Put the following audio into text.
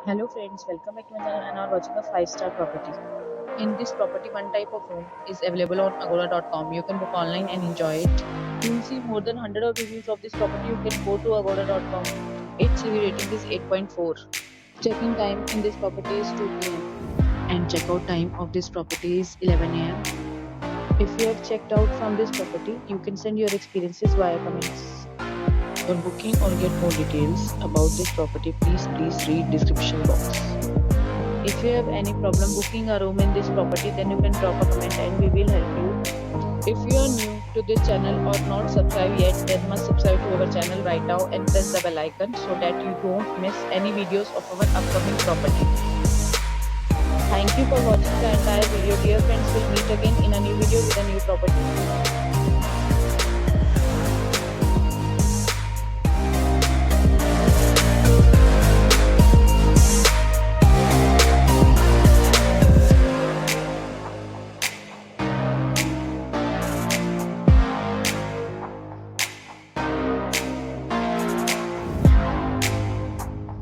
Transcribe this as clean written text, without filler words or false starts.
Hello friends, welcome back to my channel and are watching a 5-star property. In this property, one type of room is available on agoda.com. You can book online and enjoy it. You will see more than 100 of reviews of this property. You can go to agoda.com. Its review rating is 8.4. Check-in time in this property is 2 p.m. and check-out time of this property is 11 a.m. If you have checked out from this property, you can send your experiences via comments. For booking or get more details about this property, please read description box. If you have any problem booking a room in this property, then you can drop a comment and we will help you. If you are new to this channel or not subscribed yet, then must subscribe to our channel right now and press the bell icon so that you don't miss any videos of our upcoming property. Thank you for watching the entire video. Dear friends, we'll meet again in a new video with a new property.